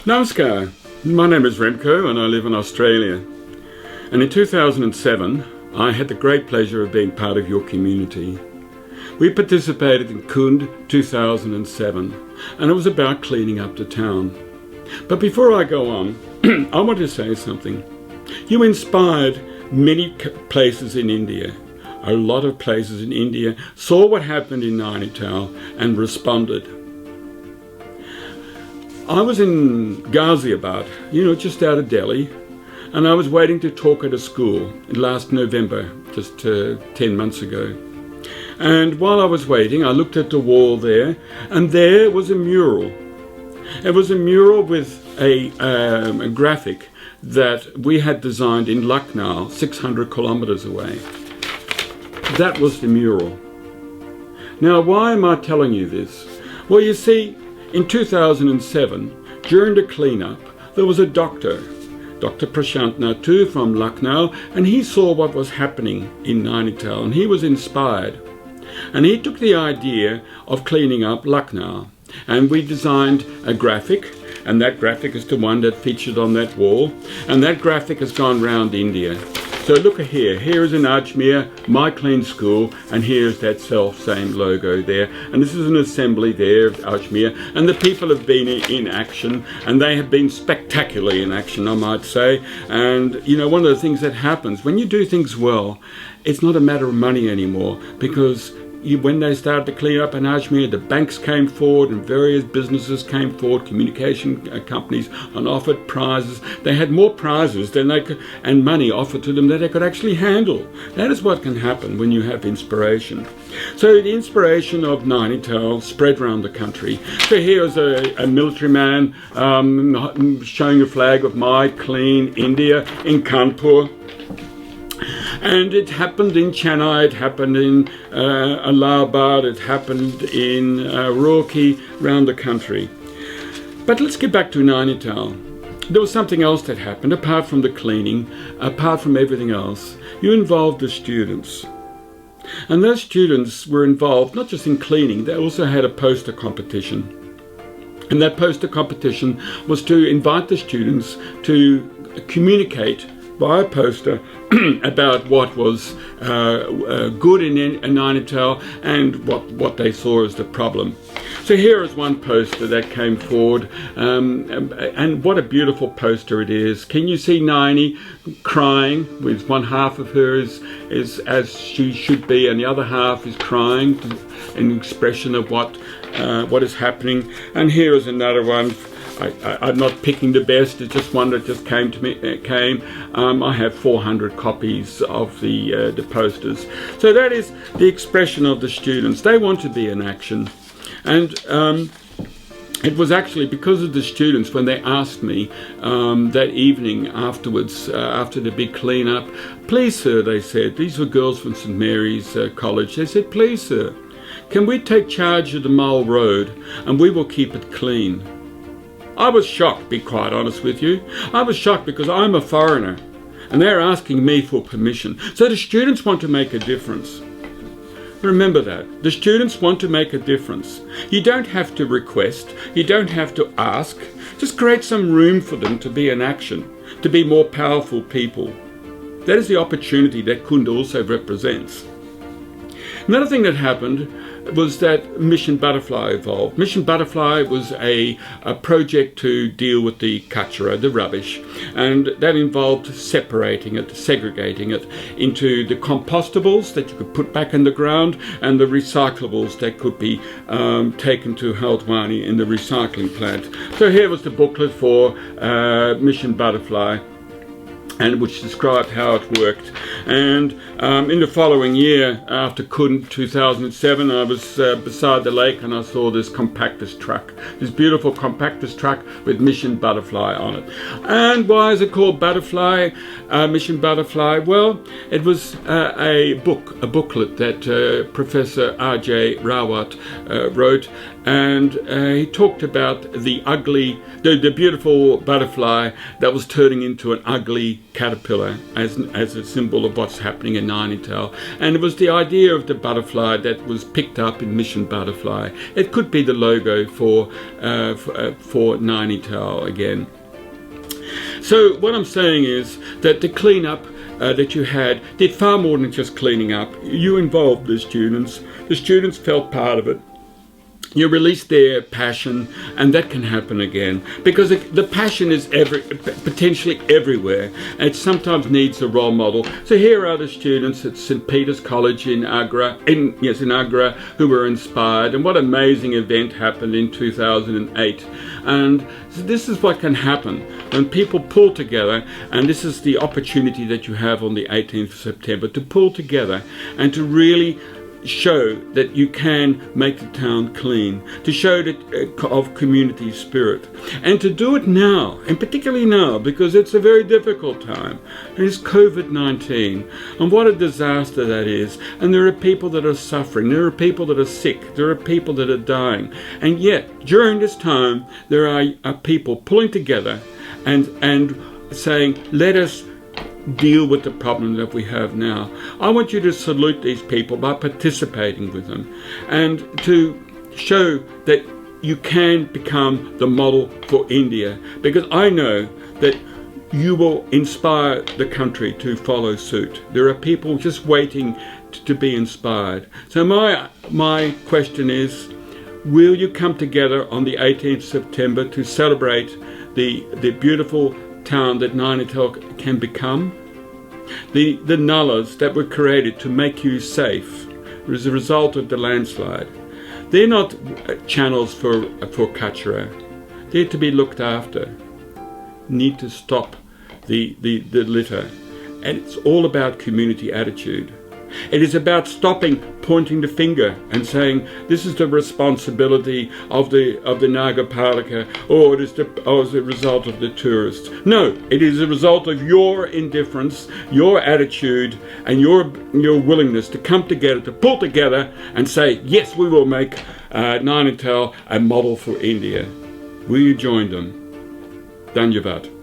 Namaskar, my name is Remco and I live in Australia. And in 2007, I had the great pleasure of being part of your community. We participated in Kund 2007 and it was about cleaning up the town. But before I go on, I want to say something. You inspired many places in India. A lot of places in India saw what happened in Nainital and responded. I was in Ghaziabad, just out of Delhi, and I was waiting to talk at a school last November, just 10 months ago. And while I was waiting, I looked at the wall there, and there was a mural. It was a mural with a graphic that we had designed in Lucknow, 600 kilometers away. That was the mural. Now, why am I telling you this? Well, you see, in 2007, during the cleanup, there was a doctor, Dr. Prashant Natu from Lucknow, and he saw what was happening in Nainital, and he was inspired. And he took the idea of cleaning up Lucknow, and we designed a graphic, and that graphic is the one that featured on that wall, and that graphic has gone round India. So look here, here is in Ajmer, My Clean School, and here's that self-same logo there. And this is an assembly there of Ajmer, and the people have been in action, and they have been spectacularly in action, I might say. And one of the things that happens, when you do things well, it's not a matter of money anymore, because when they started to clean up in Ajmer, the banks came forward and various businesses came forward, communication companies, and offered prizes. They had more prizes than they could, and money offered to them that they could actually handle. That is what can happen when you have inspiration. So the inspiration of Nainital spread around the country. So here's a military man showing a flag of My Clean India in Kanpur. And it happened in Chennai, it happened in Allahabad, it happened in Roorkee, around the country. But let's get back to Nainital. There was something else that happened, apart from the cleaning, apart from everything else. You involved the students. And those students were involved not just in cleaning, they also had a poster competition. And that poster competition was to invite the students to communicate by a poster about what was good in Nainital and what they saw as the problem. So here is one poster that came forward, and what a beautiful poster it is. Can you see Naini crying, with one half of her is as she should be, and the other half is crying, an expression of what is happening. And here is another one. I'm not picking the best, it's just one that just came to me. I have 400 copies of the posters. So that is the expression of the students. They want to be in action. And it was actually because of the students when they asked me that evening afterwards, after the big clean-up, please sir, they said, these were girls from St Mary's College, they said, please sir, can we take charge of the Mall Road and we will keep it clean? I was shocked, to be quite honest with you. I was shocked because I'm a foreigner and they're asking me for permission. So the students want to make a difference. Remember that. The students want to make a difference. You don't have to request. You don't have to ask. Just create some room for them to be in action, to be more powerful people. That is the opportunity that Kund also represents. Another thing that happened was that Mission Butterfly evolved. Mission Butterfly was a project to deal with the kachara, the rubbish, and that involved separating it, segregating it into the compostables that you could put back in the ground and the recyclables that could be taken to Haldwani in the recycling plant. So here was the booklet for Mission Butterfly, and which described how it worked. And in the following year, after Kund 2007, I was beside the lake and I saw this compactus truck, this beautiful compactus truck with Mission Butterfly on it. And why is it called Butterfly, Mission Butterfly? Well, it was a booklet that Professor R.J. Rawat wrote, and he talked about the beautiful butterfly that was turning into an ugly caterpillar as a symbol of what's happening in Nainital, and it was the idea of the butterfly that was picked up in Mission Butterfly. It could be the logo for Nainital again. So what I'm saying is that the cleanup that you had did far more than just cleaning up. You involved the students. The students felt part of it. You release their passion, and that can happen again, because the passion is potentially everywhere, and it sometimes needs a role model. So here are the students at St. Peter's College in Agra, who were inspired, and what amazing event happened in 2008. And so this is what can happen when people pull together, and this is the opportunity that you have on the 18th of September to pull together and to really show that you can make the town clean, to show that of community spirit, and to do it now, and particularly now, because it's a very difficult time. It's COVID-19, and what a disaster that is. And there are people that are suffering, there are people that are sick, there are people that are dying, and yet during this time there are people pulling together and saying, let us deal with the problem that we have now. I want you to salute these people by participating with them, and to show that you can become the model for India, because I know that you will inspire the country to follow suit. There are people just waiting to be inspired. So my question is, will you come together on the 18th of September to celebrate the beautiful town that Nainital can become? The nullas that were created to make you safe as a result of the landslide, they're not channels for kachara. They're to be looked after. Need to stop the litter. And it's all about community attitude. It is about stopping pointing the finger and saying this is the responsibility of the Nagapalika, or it is as a result of the tourists. No, it is a result of your indifference, your attitude, and your willingness to come together, to pull together and say, yes, we will make Nainital a model for India. Will you join them? Dhanyavad.